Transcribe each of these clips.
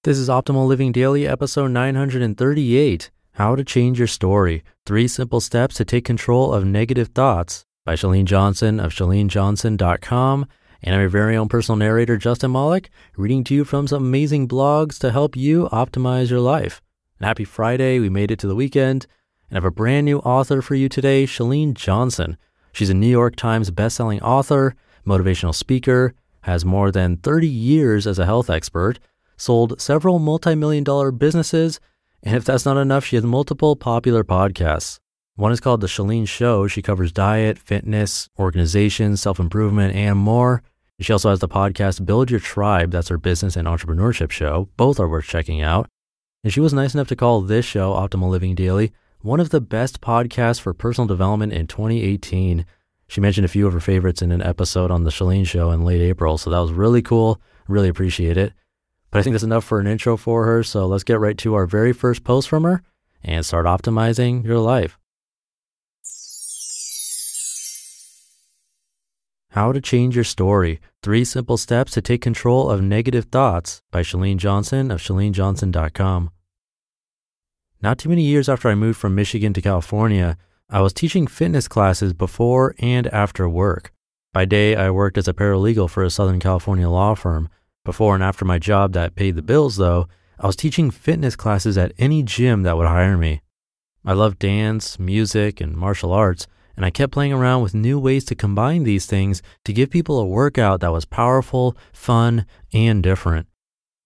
This is Optimal Living Daily, episode 938, How to Change Your Story, 3 Simple Steps to Take Control of Negative Thoughts by Chalene Johnson of ChaleneJohnson.com. And I'm your very own personal narrator, Justin Malik, reading to you from some amazing blogs to help you optimize your life. And happy Friday, we made it to the weekend. And I have a brand new author for you today, Chalene Johnson. She's a New York Times bestselling author, motivational speaker, has more than 30 years as a health expert, sold several multi-million-dollar businesses, and if that's not enough, she has multiple popular podcasts. One is called The Chalene Show. She covers diet, fitness, organization, self-improvement, and more. She also has the podcast Build Your Tribe. That's her business and entrepreneurship show. Both are worth checking out. And she was nice enough to call this show, Optimal Living Daily, one of the best podcasts for personal development in 2018. She mentioned a few of her favorites in an episode on The Chalene Show in late April, so that was really cool. Really appreciate it. But I think that's enough for an intro for her, so let's get right to our very first post from her and start optimizing your life. How to Change Your Story, 3 Simple Steps to Take Control of Negative Thoughts by Chalene Johnson of ChaleneJohnson.com. Not too many years after I moved from Michigan to California, I was teaching fitness classes before and after work. By day, I worked as a paralegal for a Southern California law firm. Before and after my job that paid the bills, though, I was teaching fitness classes at any gym that would hire me. I loved dance, music, and martial arts, and I kept playing around with new ways to combine these things to give people a workout that was powerful, fun, and different.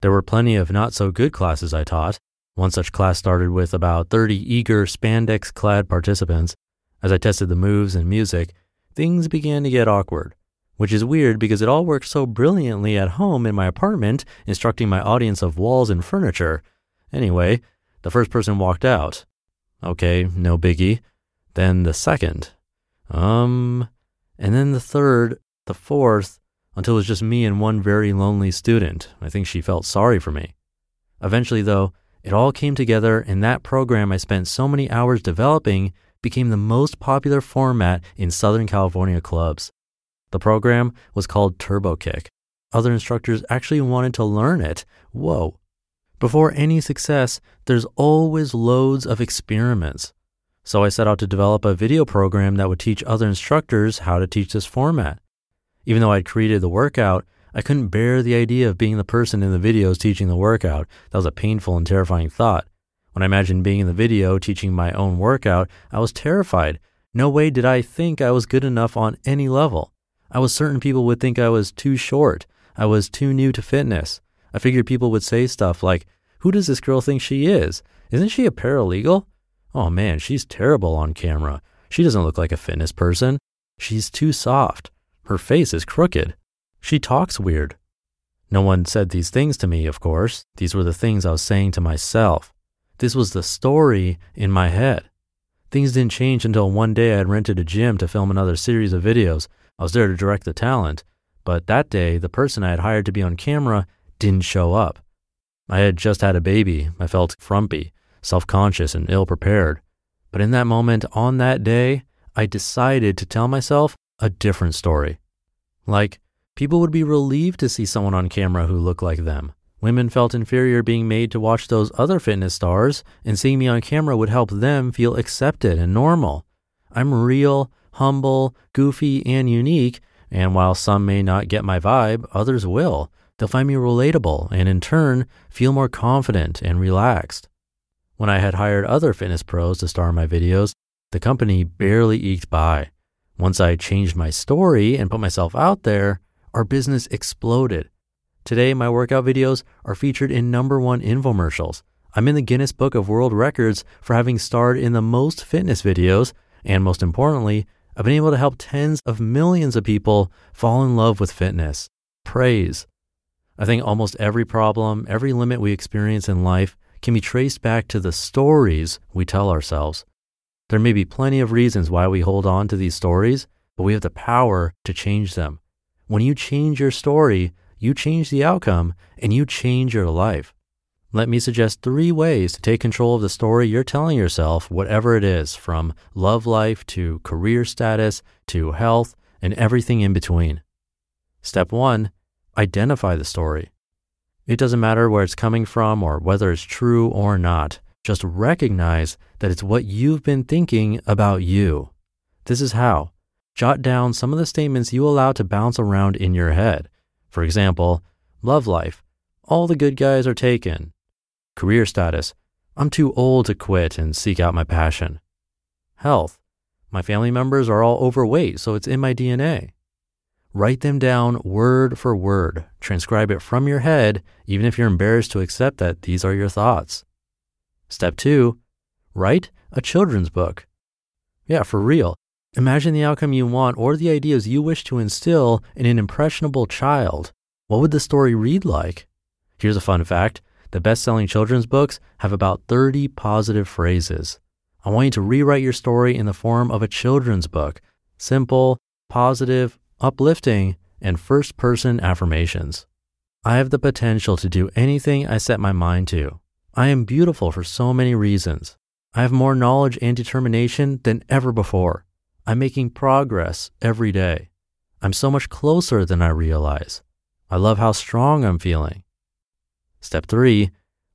There were plenty of not-so-good classes I taught. One such class started with about 30 eager spandex-clad participants. As I tested the moves and music, things began to get awkward. Which is weird because it all worked so brilliantly at home in my apartment, instructing my audience of walls and furniture. Anyway, the first person walked out. Okay, no biggie. Then the second. And then the third, the fourth, until it was just me and one very lonely student. I think she felt sorry for me. Eventually, though, it all came together, and that program I spent so many hours developing became the most popular format in Southern California clubs. The program was called Turbo Kick. Other instructors actually wanted to learn it. Whoa. Before any success, there's always loads of experiments. So I set out to develop a video program that would teach other instructors how to teach this format. Even though I'd created the workout, I couldn't bear the idea of being the person in the videos teaching the workout. That was a painful and terrifying thought. When I imagined being in the video teaching my own workout, I was terrified. No way did I think I was good enough on any level. I was certain people would think I was too short. I was too new to fitness. I figured people would say stuff like, "Who does this girl think she is? Isn't she a paralegal? Oh man, she's terrible on camera. She doesn't look like a fitness person. She's too soft. Her face is crooked. She talks weird." No one said these things to me, of course. These were the things I was saying to myself. This was the story in my head. Things didn't change until one day I had rented a gym to film another series of videos. I was there to direct the talent, but that day, the person I had hired to be on camera didn't show up. I had just had a baby. I felt frumpy, self-conscious, and ill-prepared. But in that moment, on that day, I decided to tell myself a different story. Like, people would be relieved to see someone on camera who looked like them. Women felt inferior being made to watch those other fitness stars, and seeing me on camera would help them feel accepted and normal. I'm real, humble, goofy, and unique, and while some may not get my vibe, others will. They'll find me relatable and in turn feel more confident and relaxed. When I had hired other fitness pros to star in my videos, the company barely eked by. Once I changed my story and put myself out there, our business exploded. Today, my workout videos are featured in #1 infomercials. I'm in the Guinness Book of World Records for having starred in the most fitness videos, and most importantly, I've been able to help tens of millions of people fall in love with fitness. Praise. I think almost every problem, every limit we experience in life can be traced back to the stories we tell ourselves. There may be plenty of reasons why we hold on to these stories, but we have the power to change them. When you change your story, you change the outcome and you change your life. Let me suggest 3 ways to take control of the story you're telling yourself, whatever it is, from love life to career status to health and everything in between. Step 1, identify the story. It doesn't matter where it's coming from or whether it's true or not. Just recognize that it's what you've been thinking about you. This is how. Jot down some of the statements you allow to bounce around in your head. For example, love life. All the good guys are taken. Career status. I'm too old to quit and seek out my passion. Health. My family members are all overweight, so it's in my DNA. Write them down word for word. Transcribe it from your head, even if you're embarrassed to accept that these are your thoughts. Step 2, write a children's book. Yeah, for real. Imagine the outcome you want or the ideas you wish to instill in an impressionable child. What would the story read like? Here's a fun fact. The best-selling children's books have about 30 positive phrases. I want you to rewrite your story in the form of a children's book. Simple, positive, uplifting, and first-person affirmations. I have the potential to do anything I set my mind to. I am beautiful for so many reasons. I have more knowledge and determination than ever before. I'm making progress every day. I'm so much closer than I realize. I love how strong I'm feeling. Step 3,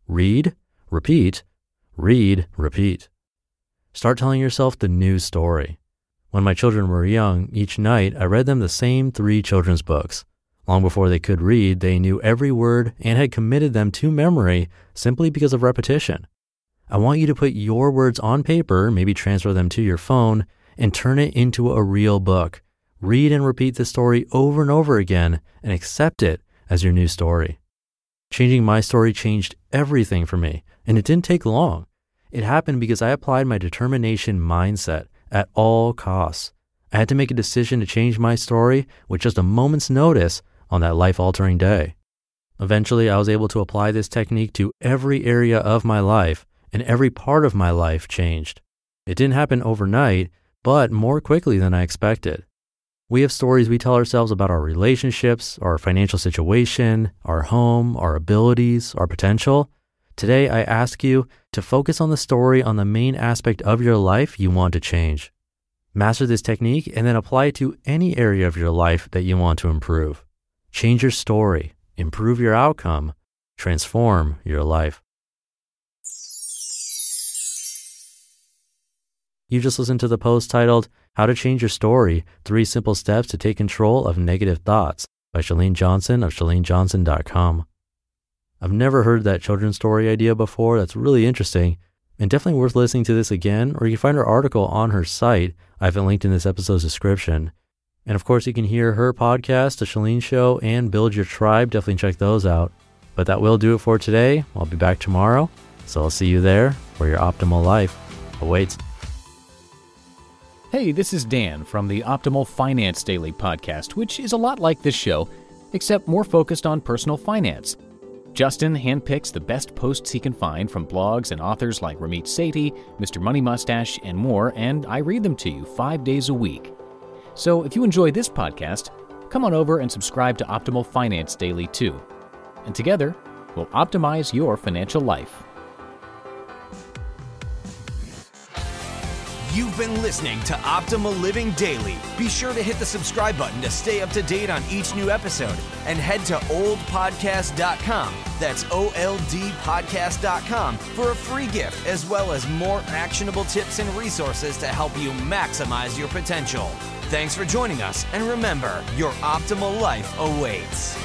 read, repeat, read, repeat. Start telling yourself the new story. When my children were young, each night I read them the same 3 children's books. Long before they could read, they knew every word and had committed them to memory simply because of repetition. I want you to put your words on paper, maybe transfer them to your phone, and turn it into a real book. Read and repeat the story over and over again and accept it as your new story. Changing my story changed everything for me, and it didn't take long. It happened because I applied my determination mindset at all costs. I had to make a decision to change my story with just a moment's notice on that life-altering day. Eventually, I was able to apply this technique to every area of my life, and every part of my life changed. It didn't happen overnight, but more quickly than I expected. We have stories we tell ourselves about our relationships, our financial situation, our home, our abilities, our potential. Today, I ask you to focus on the story on the main aspect of your life you want to change. Master this technique and then apply it to any area of your life that you want to improve. Change your story, improve your outcome, transform your life. You just listened to the post titled, How to Change Your Story, 3 Simple Steps to Take Control of Negative Thoughts by Chalene Johnson of ChaleneJohnson.com. I've never heard that children's story idea before. That's really interesting and definitely worth listening to this again, or you can find her article on her site. I have it linked in this episode's description. And of course, you can hear her podcast, The Chalene Show, and Build Your Tribe. Definitely check those out. But that will do it for today. I'll be back tomorrow. So I'll see you there where your optimal life awaits. Hey, this is Dan from the Optimal Finance Daily podcast, which is a lot like this show, except more focused on personal finance. Justin handpicks the best posts he can find from blogs and authors like Ramit Sethi, Mr. Money Mustache, and more, and I read them to you 5 days a week. So if you enjoy this podcast, come on over and subscribe to Optimal Finance Daily too. And together, we'll optimize your financial life. You've been listening to Optimal Living Daily. Be sure to hit the subscribe button to stay up to date on each new episode and head to oldpodcast.com. That's OLDpodcast.com for a free gift as well as more actionable tips and resources to help you maximize your potential. Thanks for joining us, and remember, your optimal life awaits.